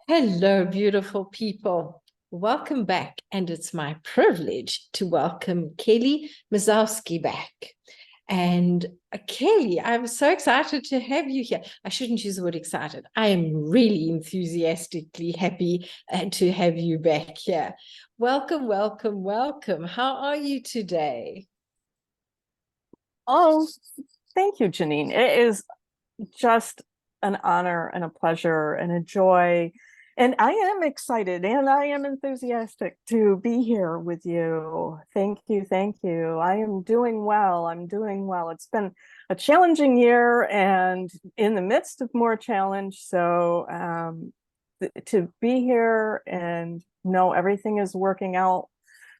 Hello, beautiful people. Welcome back. And it's my privilege to welcome Kelly Myszkowski back. And Kelly, I'm so excited to have you here. I shouldn't use the word excited. I am really enthusiastically happy to have you back here. Welcome, welcome, welcome. How are you today? Oh, thank you, Janine. It is just an honor and a pleasure and a joy. And I am excited and I am enthusiastic to be here with you. Thank you. Thank you. I am doing well. I'm doing well. It's been a challenging year and in the midst of more challenge. So to be here and know everything is working out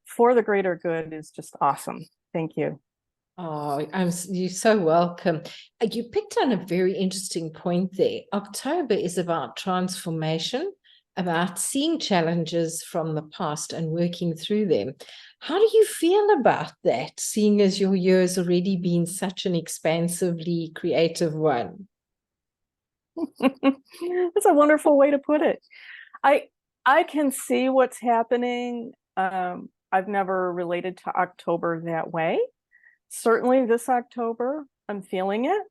for the greater good is just awesome. Thank you. Oh, you're so welcome. You picked on a very interesting point there. October is about transformation, about seeing challenges from the past and working through them. How do you feel about that, seeing as your year has already been such an expansively creative one? That's a wonderful way to put it. I I can see what's happening. I've never related to October that way. Certainly this October, I'm feeling it.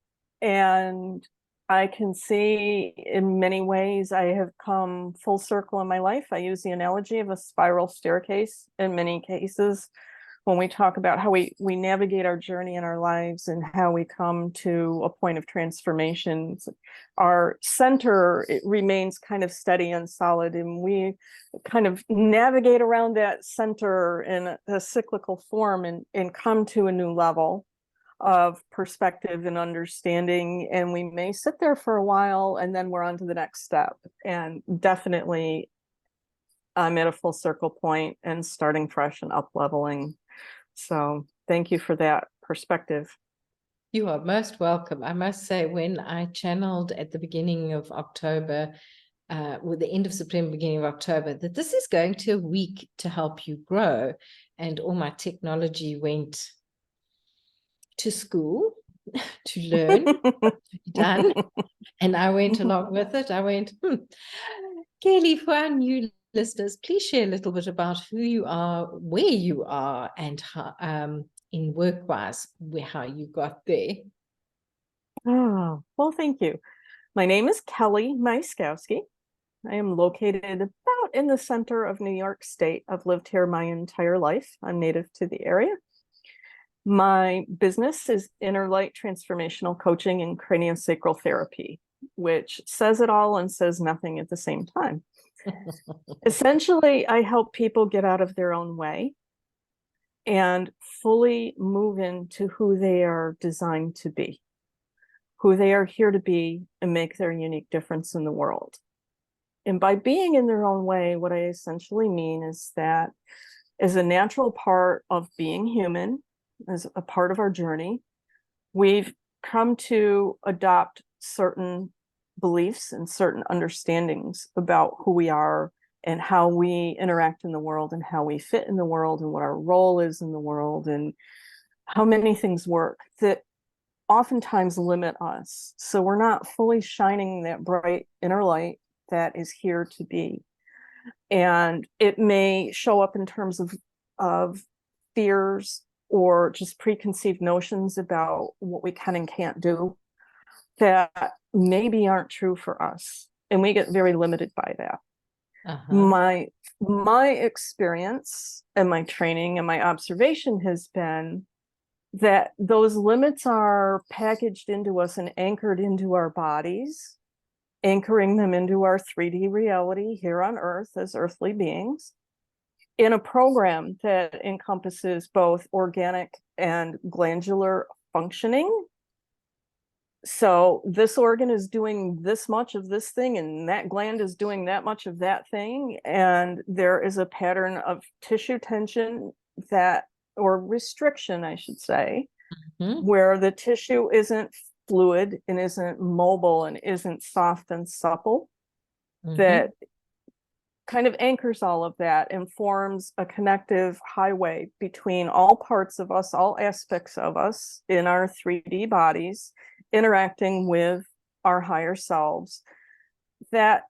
And I can see in many ways I have come full circle in my life. I use the analogy of a spiral staircase in many cases when we talk about how we navigate our journey in our lives and how we come to a point of transformation. Our center, it remains kind of steady and solid, and we kind of navigate around that center in a cyclical form and come to a new level of perspective and understanding. And we may sit there for a while and then we're on to the next step. And definitely I'm at a full circle point and starting fresh and up leveling. So thank you for that perspective. You are most welcome. I must say, when I channeled at the beginning of October, with the end of September, beginning of October, that this is going to a week to help you grow, and all my technology went to school to learn what to be done, and I went along with it. I went, Kelly, for our new listeners, please share a little bit about who you are, where you are, and how, in work-wise, how you got there. Oh, well, thank you. My name is Kelly Myszkowski. I am located about in the center of New York State. I've lived here my entire life. I'm native to the area. My business is inner light transformational coaching and craniosacral therapy, which says it all and says nothing at the same time. Essentially, I help people get out of their own way and fully move into who they are designed to be, who they are here to be, and make their unique difference in the world. And by being in their own way, what I essentially mean is that as a natural part of being human, as a part of our journey, we've come to adopt certain beliefs and certain understandings about who we are and how we interact in the world and how we fit in the world and what our role is in the world and how many things work that oftentimes limit us. So we're not fully shining that bright inner light that is here to be. And it may show up in terms of fears or just preconceived notions about what we can and can't do that maybe aren't true for us. And we get very limited by that. My experience and my training and my observation has been that those limits are packaged into us and anchored into our bodies, anchoring them into our 3D reality here on Earth as earthly beings, in a program that encompasses both organic and glandular functioning. So this organ is doing this much of this thing, and that gland is doing that much of that thing. And there is a pattern of tissue tension or restriction, I should say, where the tissue isn't fluid and isn't mobile and isn't soft and supple, that kind of anchors all of that and forms a connective highway between all parts of us, all aspects of us in our 3D bodies, interacting with our higher selves, that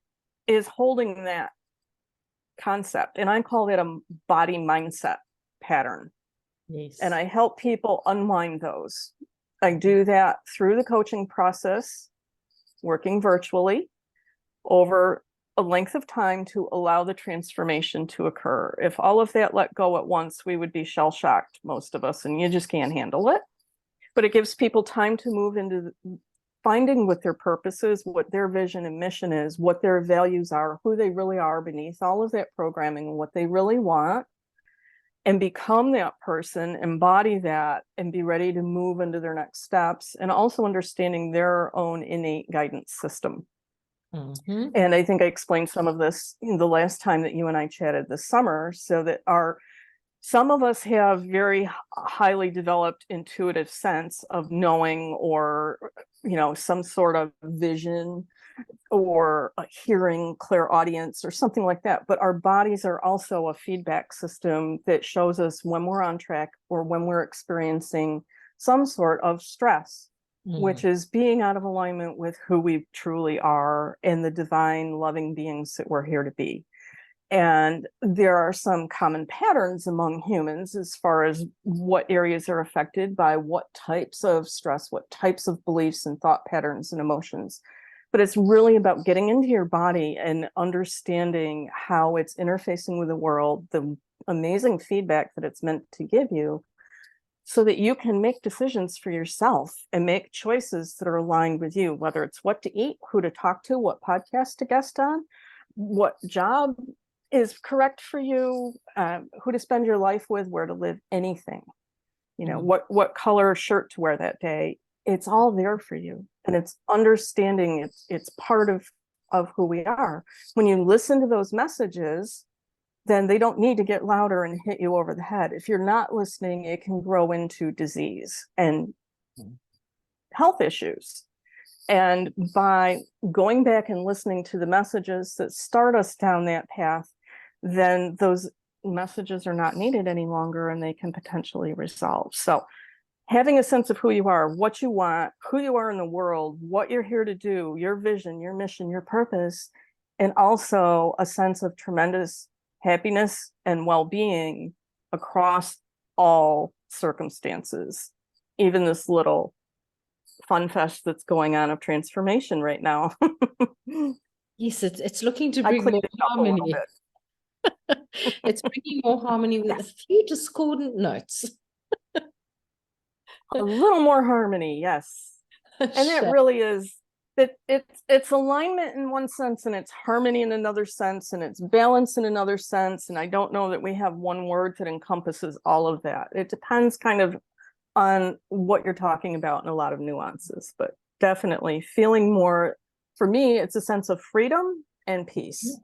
is holding that concept. And I call it a body mindset pattern. Yes. And I help people unwind those. I do that through the coaching process, working virtually over a length of time to allow the transformation to occur. If all of that let go at once, we would be shell-shocked, most of us, and you just can't handle it. But it gives people time to move into finding what their purpose is, what their vision and mission is, what their values are, who they really are beneath all of that programming, what they really want, and become that person, embody that, and be ready to move into their next steps, and also understanding their own innate guidance system. Mm-hmm. And I think I explained some of this the last time that you and I chatted this summer, so that some of us have very highly developed intuitive sense of knowing, or, some sort of vision or a hearing, clairaudience or something like that. But our bodies are also a feedback system that shows us when we're on track or when we're experiencing some sort of stress, which is being out of alignment with who we truly are and the divine loving beings that we're here to be. And there are some common patterns among humans as far as what areas are affected by what types of stress, what types of beliefs and thought patterns and emotions. But it's really about getting into your body and understanding how it's interfacing with the world, the amazing feedback that it's meant to give you, so that you can make decisions for yourself and make choices that are aligned with you, whether it's what to eat, who to talk to, what podcast to guest on, what job is correct for you, who to spend your life with, where to live, anything, what color shirt to wear that day. It's all there for you. And it's understanding it's part of who we are. When you listen to those messages, then they don't need to get louder and hit you over the head. If you're not listening, it can grow into disease and health issues. And by going back and listening to the messages that start us down that path, then those messages are not needed any longer and they can potentially resolve. So having a sense of who you are, what you want, who you are in the world, what you're here to do, your vision, your mission, your purpose, and also a sense of tremendous happiness and well-being across all circumstances, even this little fun fest that's going on of transformation right now. Yes, it's looking to I bring more cleaned it up a little harmony. bit. It's bringing more harmony with a few discordant notes. A little more harmony, yes. And that really is that it's alignment in one sense, and it's harmony in another sense, and it's balance in another sense. And I don't know that we have one word that encompasses all of that. It depends kind of on what you're talking about and a lot of nuances, but definitely feeling more, for me, it's a sense of freedom and peace.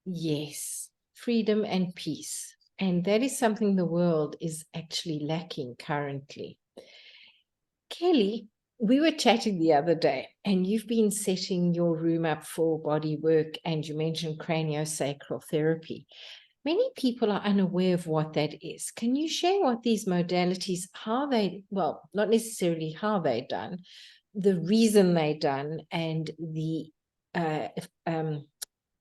Yes, freedom and peace. And that is something the world is actually lacking currently. Kelly, we were chatting the other day, and you've been setting your room up for body work, and you mentioned craniosacral therapy. Many people are unaware of what that is. Can you share what these modalities, how they, well, not necessarily how they're done, the reason they're done, and the,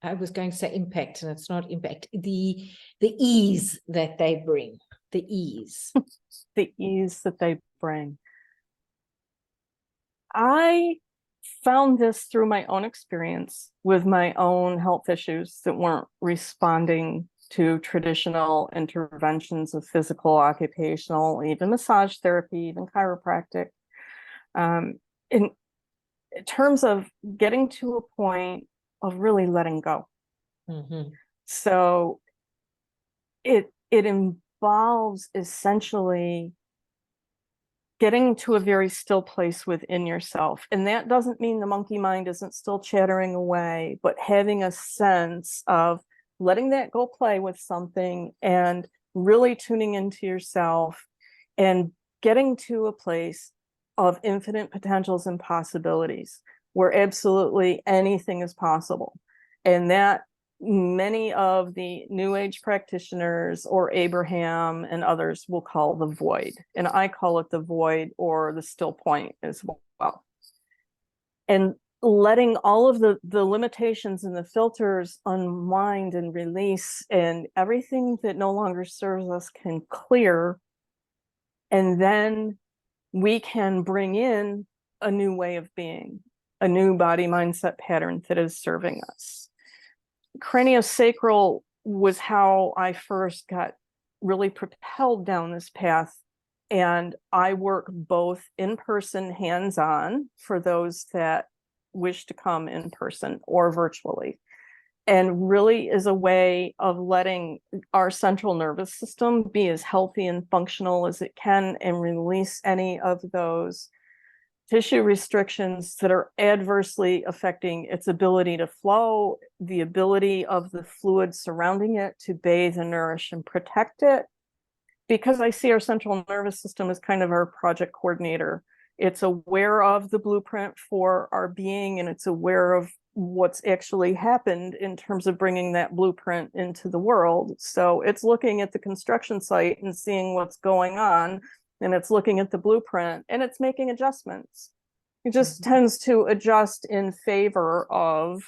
I was going to say impact, and it's not impact, the ease that they bring, the ease. The ease that they bring. I found this through my own experience with my own health issues that weren't responding to traditional interventions of physical, occupational, even massage therapy, even chiropractic. In terms of getting to a point of really letting go. Mm-hmm. So it involves essentially getting to a very still place within yourself. And that doesn't mean the monkey mind isn't still chattering away, but having a sense of letting that go play with something and really tuning into yourself and getting to a place of infinite potentials and possibilities where absolutely anything is possible. And that many of the New Age practitioners or Abraham and others will call the void. And I call it the void or the still point as well. And letting all of the limitations and the filters unwind and release, and everything that no longer serves us can clear. And then we can bring in a new way of being, a new body mindset pattern that is serving us. Craniosacral was how I first got really propelled down this path. And I work both in person, hands-on, for those that wish to come in person, or virtually. And really is a way of letting our central nervous system be as healthy and functional as it can, and release any of those tissue restrictions that are adversely affecting its ability to flow, the ability of the fluid surrounding it to bathe and nourish and protect it. Because I see our central nervous system as kind of our project coordinator. It's aware of the blueprint for our being, and it's aware of what's actually happened in terms of bringing that blueprint into the world. So it's looking at the construction site and seeing what's going on, and it's looking at the blueprint and it's making adjustments. It just tends to adjust in favor of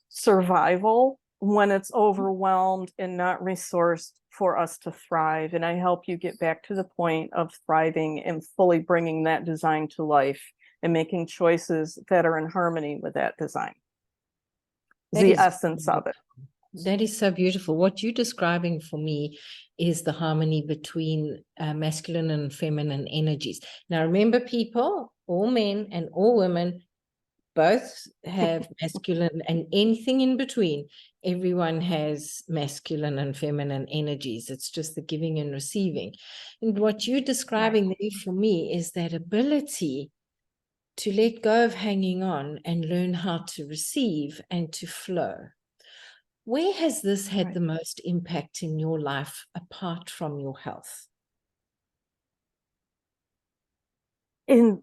survival when it's overwhelmed and not resourced for us to thrive. And I help you get back to the point of thriving and fully bringing that design to life and making choices that are in harmony with that design. The essence of it. That is so beautiful. What you're describing for me is the harmony between masculine and feminine energies. Now, remember, people, all men and all women, both have masculine and anything in between. Everyone has masculine and feminine energies. It's just the giving and receiving. And what you're describing there for me is that ability to let go of hanging on and learn how to receive and to flow. Where has this had the most impact in your life apart from your health? In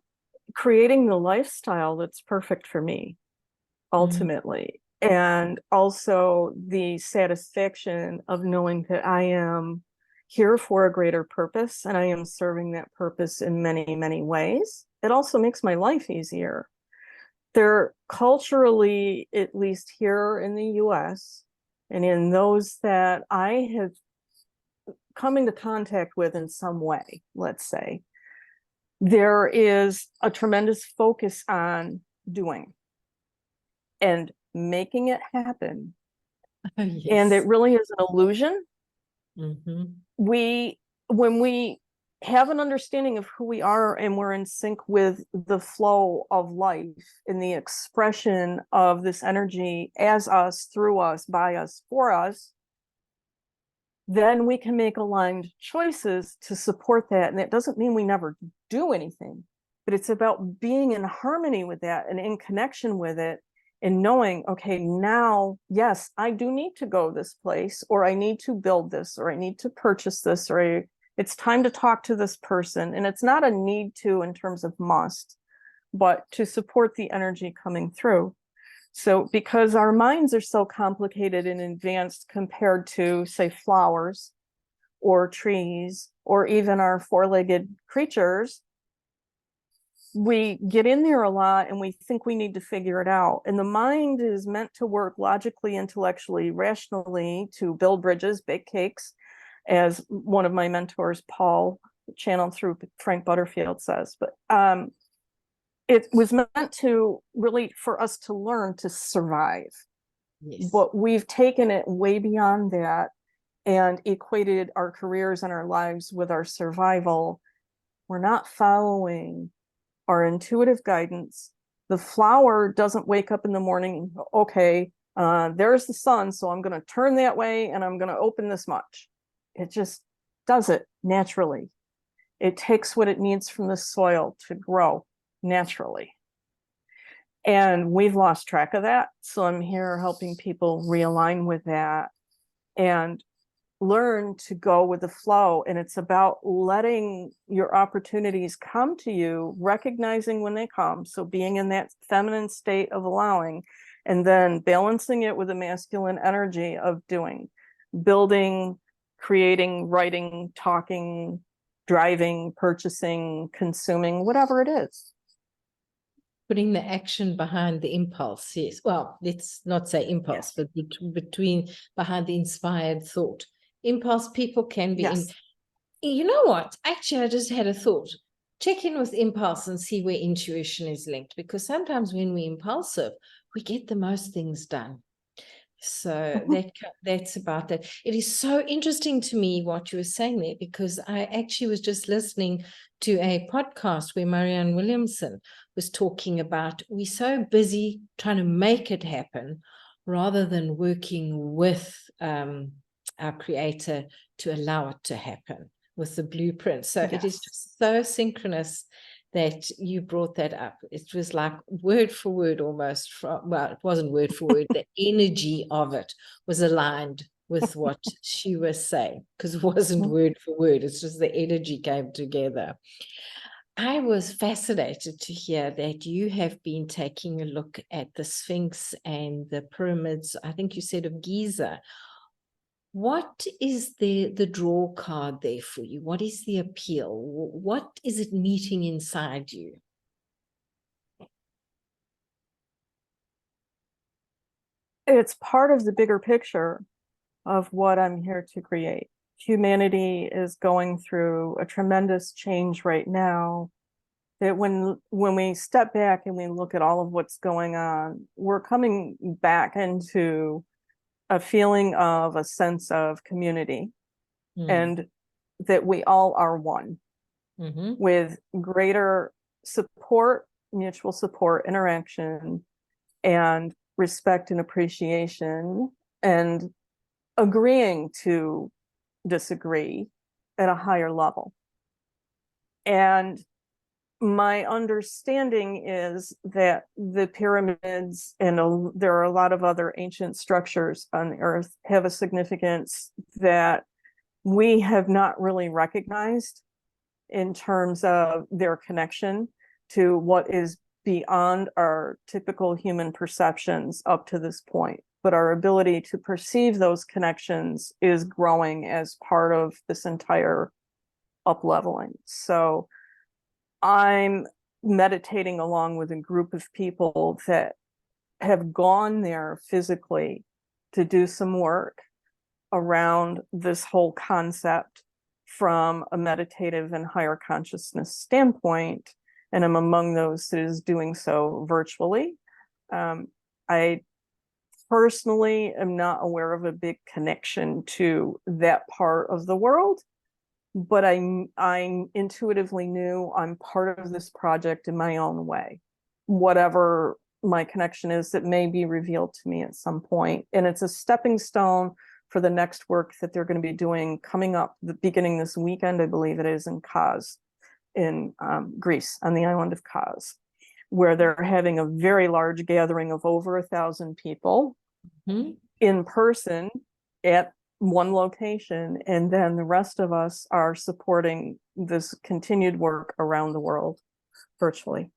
creating the lifestyle that's perfect for me, ultimately. And also the satisfaction of knowing that I am here for a greater purpose, and I am serving that purpose in many, many ways. It also makes my life easier. There, culturally, at least here in the US, and in those that I have come into contact with in some way, let's say, there is a tremendous focus on doing and making it happen. Oh, yes. And it really is an illusion. Mm-hmm. When we have an understanding of who we are and we're in sync with the flow of life and the expression of this energy as us, through us, by us, for us, then we can make aligned choices to support that. And that doesn't mean we never do anything, but it's about being in harmony with that and in connection with it, and knowing, okay, now, yes, I do need to go this place, or I need to build this, or I need to purchase this, or it's time to talk to this person. And it's not a need to in terms of must, but to support the energy coming through. So because our minds are so complicated and advanced compared to, say, flowers or trees, or even our four-legged creatures, we get in there a lot and we think we need to figure it out. And the mind is meant to work logically, intellectually, rationally, to build bridges, bake cakes, as one of my mentors, Paul, channeled through Frank Butterfield, says. But it was meant to really, for us to learn to survive. Yes. But we've taken it way beyond that and equated our careers and our lives with our survival. We're not following our intuitive guidance. The flower doesn't wake up in the morning and go, okay, there's the sun, so I'm going to turn that way and I'm going to open this much. It just does it naturally. It takes what it needs from the soil to grow naturally. And we've lost track of that. So I'm here helping people realign with that and learn to go with the flow. And it's about letting your opportunities come to you, recognizing when they come. So being in that feminine state of allowing, and then balancing it with a masculine energy of doing, building, creating, writing, talking, driving, purchasing, consuming, whatever it is. putting the action behind the impulse. Yes. Well, let's not say impulse, but behind the inspired thought. Impulse people can be in. You know what? Actually, I just had a thought. Check in with impulse and see where intuition is linked, because sometimes when we're impulsive, we get the most things done. So that's about that. It is so interesting to me what you were saying there, because I actually was just listening to a podcast where Marianne Williamson was talking about we're so busy trying to make it happen rather than working with our creator to allow it to happen with the blueprint. So it is just so synchronous that you brought that up. It was like word for word almost well, it wasn't word for word. The energy of it was aligned with what she was saying, because it wasn't word for word. It's just the energy came together. I was fascinated to hear that you have been taking a look at the Sphinx and the pyramids, I think you said of Giza. What is the draw card there for you? What is the appeal? What is it meeting inside you? It's part of the bigger picture of what I'm here to create. Humanity is going through a tremendous change right now, that when we step back and we look at all of what's going on, we're coming back into a feeling of a sense of community, and that we all are one, with greater support, mutual support, interaction, and respect and appreciation, and agreeing to disagree at a higher level. And my understanding is that the pyramids and there are a lot of other ancient structures on the earth have a significance that we have not really recognized in terms of their connection to what is beyond our typical human perceptions up to this point. But our ability to perceive those connections is growing as part of this entire up-leveling. So I'm meditating along with a group of people that have gone there physically to do some work around this whole concept from a meditative and higher consciousness standpoint. And I'm among those that is doing so virtually. I personally am not aware of a big connection to that part of the world, but I intuitively knew I'm part of this project in my own way, whatever my connection is that may be revealed to me at some point. And it's a stepping stone for the next work that they're going to be doing coming up the beginning this weekend, I believe it is, in Kos, in Greece, on the island of Kos, where they're having a very large gathering of over 1,000 people in person at one location, and then the rest of us are supporting this continued work around the world virtually.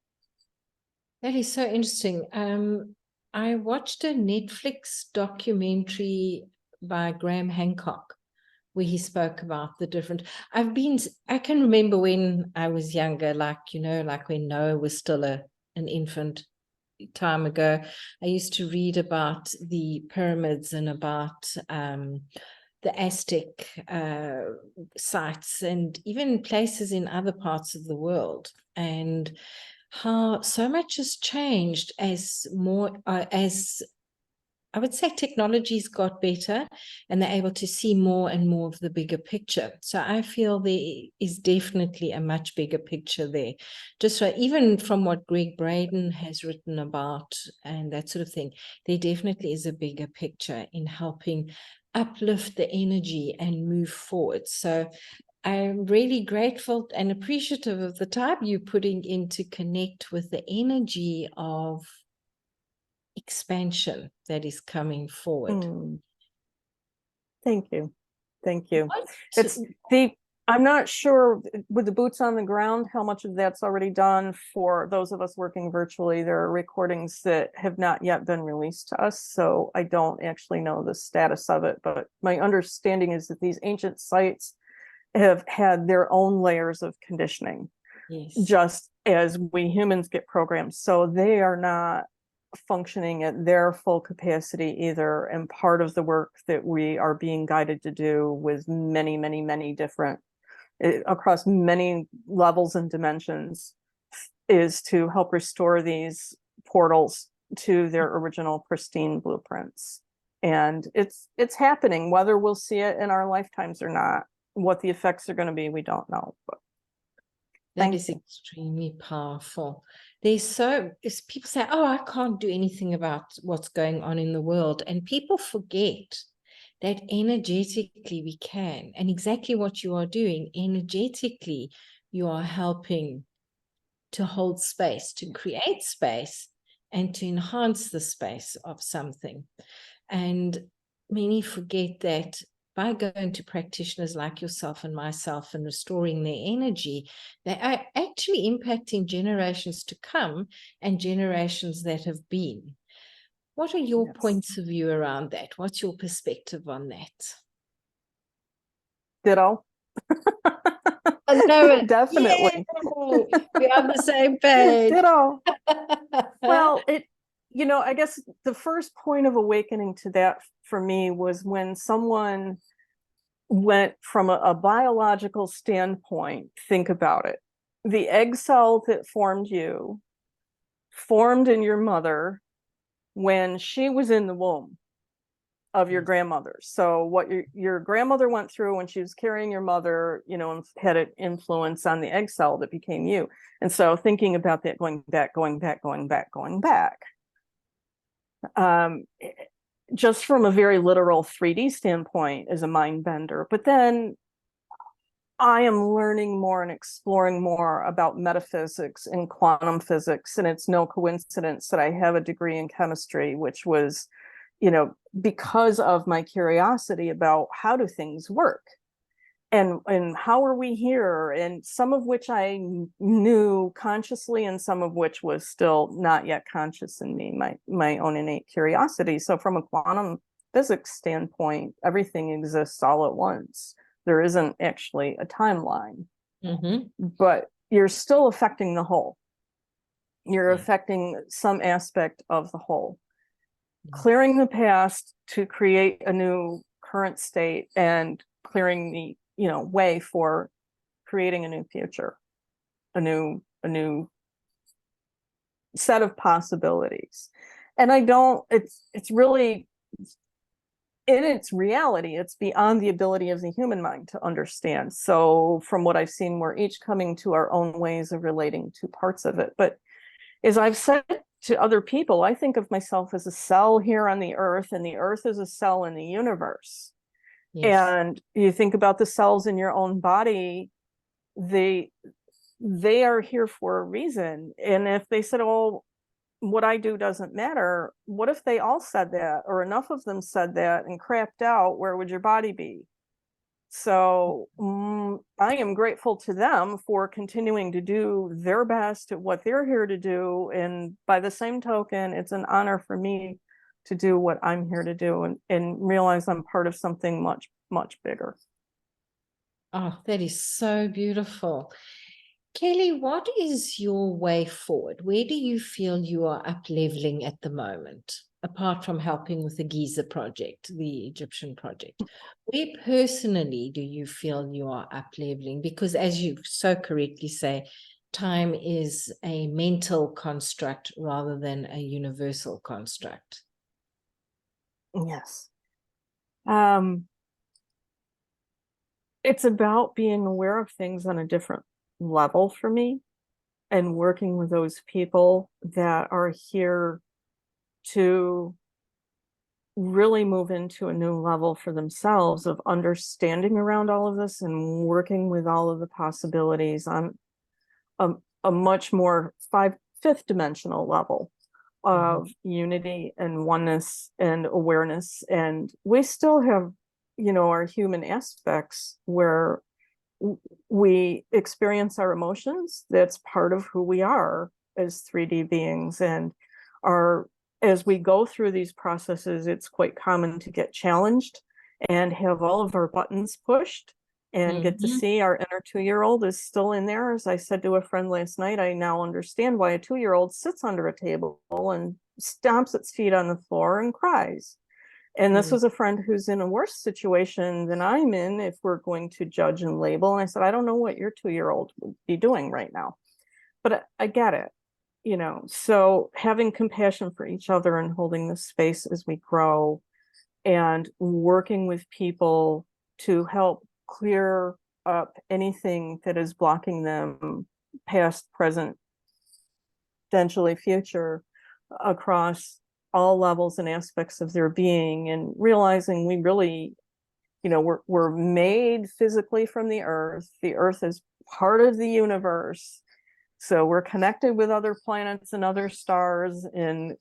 That is so interesting. I watched a Netflix documentary by Graham Hancock where he spoke about the different. I can remember when I was younger, like when Noah was still an infant time ago, I used to read about the pyramids and about the Aztec sites and even places in other parts of the world, and how so much has changed as I would say technology's got better and they're able to see more and more of the bigger picture. So I feel there is definitely a much bigger picture there. Just so even from what Greg Braden has written about and that sort of thing, there definitely is a bigger picture in helping uplift the energy and move forward. So I'm really grateful and appreciative of the time you're putting in to connect with the energy of expansion that is coming forward. Thank you. Thank you. I'm not sure with the boots on the ground how much of that's already done. For those of us working virtually, there are recordings that have not yet been released to us, so I don't actually know the status of it, but my understanding is that these ancient sites have had their own layers of conditioning. Yes. Just as we humans get programmed. So they are not functioning at their full capacity either. And part of the work that we are being guided to do with many, many, many different, across many levels and dimensions, is to help restore these portals to their original pristine blueprints. And it's happening, whether we'll see it in our lifetimes or not. What the effects are going to be, we don't know. But that is extremely powerful. As people say, oh, I can't do anything about what's going on in the world. And people forget that energetically we can. And exactly what you are doing, energetically, you are helping to hold space, to create space, and to enhance the space of something. And many forget that by going to practitioners like yourself and myself and restoring their energy, they are actually impacting generations to come and generations that have been. What are your points of view around that? What's your perspective on that? Ditto. I love it. Definitely. Yay! We're on the same page. Ditto. Well, I guess the first point of awakening to that for me was when someone went from a biological standpoint. Think about it. The egg cell that formed you formed in your mother when she was in the womb of your grandmother. So what your grandmother went through when she was carrying your mother, had an influence on the egg cell that became you. And so thinking about that, going back, just from a very literal 3D standpoint is a mind bender. But then I am learning more and exploring more about metaphysics and quantum physics. And it's no coincidence that I have a degree in chemistry, which was, because of my curiosity about how do things work and how are we here, and some of which I knew consciously and some of which was still not yet conscious in me, my own innate curiosity. So from a quantum physics standpoint, everything exists all at once. There isn't actually a timeline, but you're still affecting the whole. You're affecting some aspect of the whole. Clearing the past to create a new current state and clearing the way for creating a new future, a new set of possibilities. And it's really, in its reality, it's beyond the ability of the human mind to understand. So from what I've seen, we're each coming to our own ways of relating to parts of it. But as I've said to other people, I think of myself as a cell here on the earth, and the earth is a cell in the universe. Yes. And you think about the cells in your own body, they are here for a reason. And if they said, oh, what I do doesn't matter, what if they all said that, or enough of them said that and crapped out, where would your body be? So I am grateful to them for continuing to do their best at what they're here to do. And by the same token, it's an honor for me to do what I'm here to do and realize I'm part of something much, much bigger. Oh, that is so beautiful. Kelly, what is your way forward? Where do you feel you are up leveling at the moment, apart from helping with the Giza project, the Egyptian project? Where personally do you feel you are up leveling? Because as you so correctly say, time is a mental construct rather than a universal construct. Yes. It's about being aware of things on a different level for me, and working with those people that are here to really move into a new level for themselves of understanding around all of this and working with all of the possibilities on a much more fifth dimensional level of unity and oneness and awareness. And we still have, our human aspects where we experience our emotions. That's part of who we are as 3D beings. And as we go through these processes, it's quite common to get challenged and have all of our buttons pushed. and get to see our inner 2-year-old is still in there. As I said to a friend last night, I now understand why a 2-year-old sits under a table and stomps its feet on the floor and cries. And this was a friend who's in a worse situation than I'm in, if we're going to judge and label. And I said, I don't know what your 2-year-old would be doing right now, but I get it, you know. So having compassion for each other and holding the space as we grow, and working with people to help clear up anything that is blocking them, past, present, potentially future, across all levels and aspects of their being, and realizing we really, you know, we're made physically from the earth. The earth is part of the universe. So we're connected with other planets and other stars, and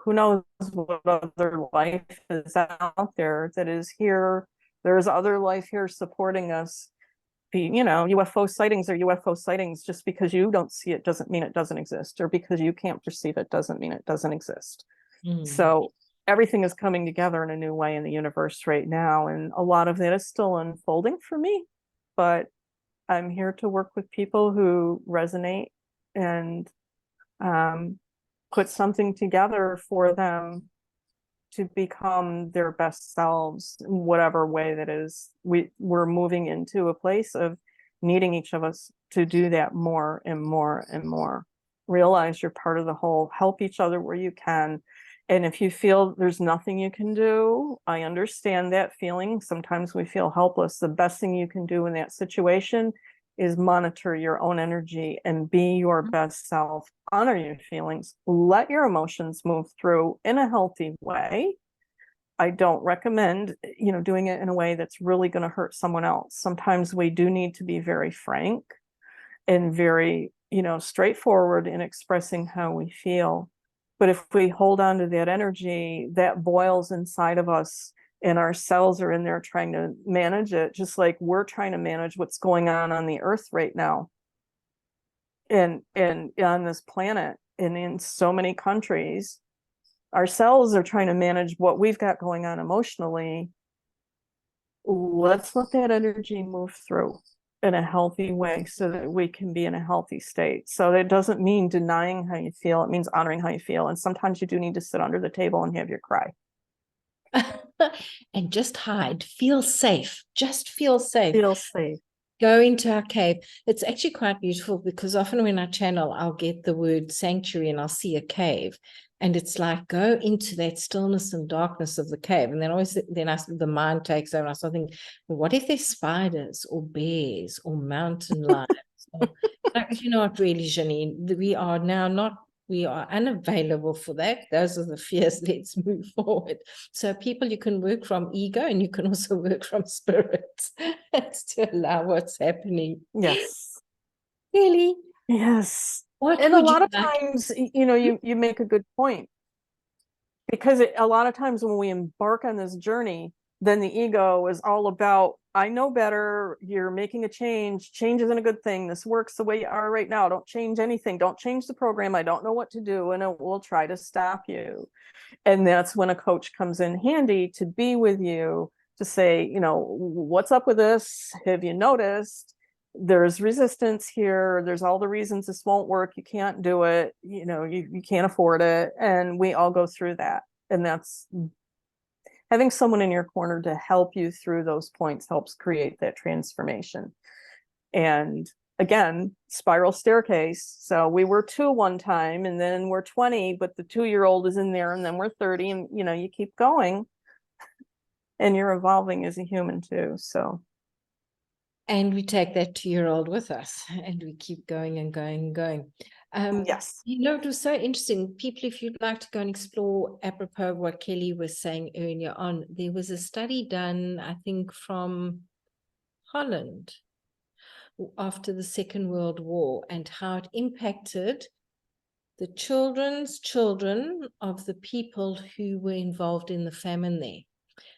who knows what other life is out there that is here. There's other life here supporting us. You know, UFO sightings are UFO sightings. Just because you don't see it doesn't mean it doesn't exist, or because you can't perceive it doesn't mean it doesn't exist. So everything is coming together in a new way in the universe right now, and a lot of that is still unfolding for me, but I'm here to work with people who resonate and put something together for them to become their best selves in whatever way that is. We're moving into a place of needing each of us to do that more and more and more. Realize you're part of the whole. Help each other where you can. And if you feel there's nothing you can do, I understand that feeling. Sometimes we feel helpless. The best thing you can do in that situation is monitor your own energy and be your best self. Honor your feelings. Let your emotions move through in a healthy way. I don't recommend, you know, doing it in a way that's really going to hurt someone else. Sometimes we do need to be very frank and very, you know, straightforward in expressing how we feel. But if we hold on to that energy, that boils inside of us, and our cells are in there trying to manage it, just like we're trying to manage what's going on the earth right now, and on this planet, and in so many countries. Our cells are trying to manage what we've got going on emotionally. Let's let that energy move through in a healthy way so that we can be in a healthy state. So that doesn't mean denying how you feel. It means honoring how you feel. And sometimes you do need to sit under the table and have your cry. And just hide. Feel safe. Just feel safe. Feel safe. Go into our cave. It's actually quite beautiful, because often when I channel, I'll get the word sanctuary and I'll see a cave. And it's like, go into that stillness and darkness of the cave. And then the mind takes over. And I start thinking, well, what if there's spiders or bears or mountain lions? You know what, really, Janine, we are unavailable for that. Those are the fears. Let's move forward. So people, you can work from ego, and you can also work from spirit. That's to allow what's happening. Yes. Really? Yes. What and a would lot you of like? times, you know, you make a good point, because a lot of times when we embark on this journey, then the ego is all about, I know better, you're making a change isn't a good thing, this works the way you are right now, don't change anything, don't change the program, I don't know what to do, and it will try to stop you. And that's when a coach comes in handy to be with you, to say, you know, what's up with this? Have you noticed there's resistance here? There's all the reasons this won't work. You can't do it. You know, you can't afford it. And we all go through that. And that's having someone in your corner to help you through those points helps create that transformation. And again, spiral staircase. So we were 2 one time, and then we're 20, but the 2-year-old is in there, and then we're 30, and you know, you keep going, and you're evolving as a human too. So, And we take that 2-year-old with us, and we keep going and going and going. yes. You know, it was so interesting. People, if you'd like to go and explore, apropos of what Kelly was saying earlier on, there was a study done, I think, from Holland after the Second World War, and how it impacted the children's children of the people who were involved in the famine there,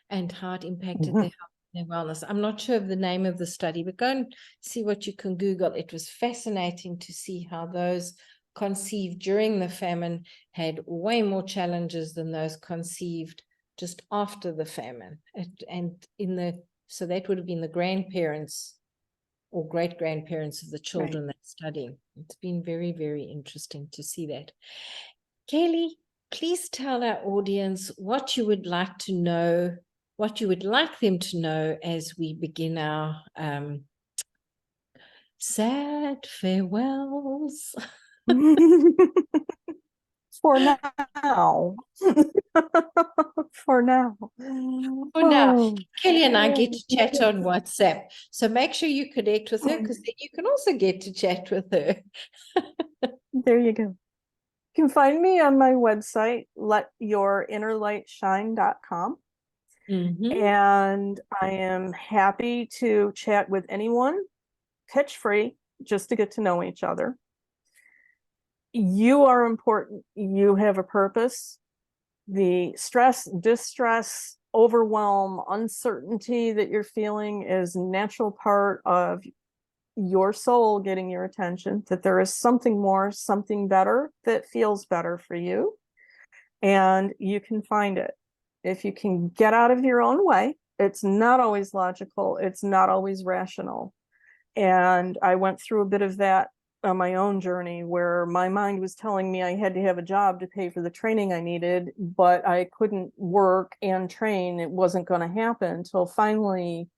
and how it impacted their health and their wellness. I'm not sure of the name of the study, but go and see what you can Google. It was fascinating to see how those conceived during the famine had way more challenges than those conceived just after the famine. And in the So that would have been the grandparents or great-grandparents of the children Right. that's studying. It's been very, very interesting to see that. Kelly, please tell our audience what you would like to know, what you would like them to know as we begin our sad farewells. For now. For now. For now, Kelly and I get to chat on WhatsApp. So make sure you connect with her, because then you can also get to chat with her. There you go. You can find me on my website, letyourinnerlightshine.com. And I am happy to chat with anyone, pitch free, just to get to know each other. You are important. You have a purpose. The stress, distress, overwhelm, uncertainty that you're feeling is a natural part of your soul getting your attention, that there is something more, something better that feels better for you. And you can find it. If you can get out of your own way, it's not always logical. It's not always rational. And I went through a bit of that on my own journey, where my mind was telling me I had to have a job to pay for the training I needed, but I couldn't work and train. It wasn't going to happen until finally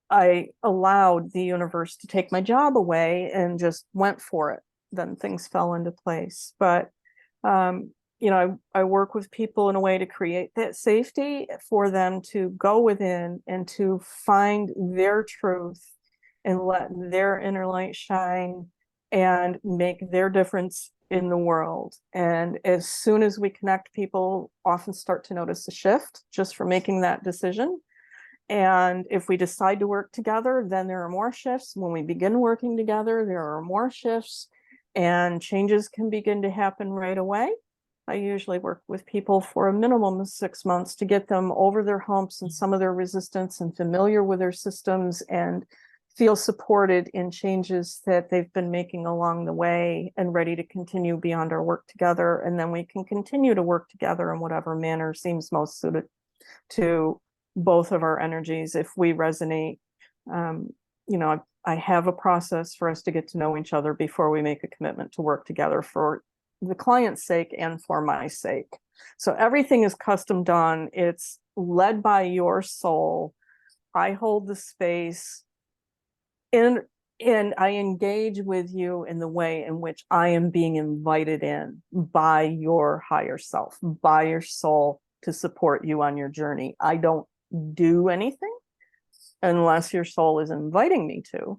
I allowed the universe to take my job away and just went for it. Then things fell into place. But you know, I work with people in a way to create that safety for them to go within and to find their truth and let their inner light shine and make their difference in the world. And as soon as we connect, people often start to notice a shift just for making that decision. And if we decide to work together, then there are more shifts. When we begin working together, there are more shifts, and changes can begin to happen right away. I usually work with people for a minimum of 6 months to get them over their humps and some of their resistance and familiar with their systems and feel supported in changes that they've been making along the way and ready to continue beyond our work together. And then we can continue to work together in whatever manner seems most suited to both of our energies if we resonate. You know, I have a process for us to get to know each other before we make a commitment to work together for the client's sake and for my sake. So everything is custom done. It's led by your soul. I hold the space and I engage with you in the way in which I am being invited in by your higher self, by your soul, to support you on your journey. I don't do anything unless your soul is inviting me to,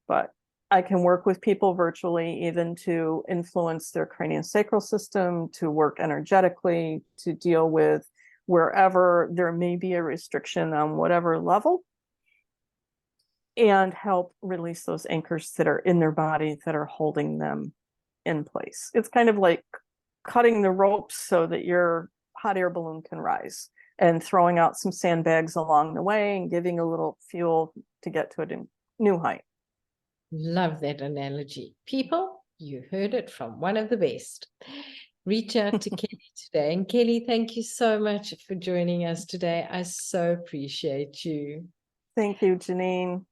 but I can work with people virtually, even to influence their craniosacral system, to work energetically, to deal with wherever there may be a restriction on whatever level, and help release those anchors that are in their body that are holding them in place. It's kind of like cutting the ropes so that your hot air balloon can rise, and throwing out some sandbags along the way and giving a little fuel to get to a new height. Love that analogy. People, you heard it from one of the best. Reach out to Kelly today. And Kelly, thank you so much for joining us today. I so appreciate you. Thank you, Janine.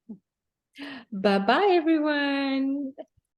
Bye-bye, everyone.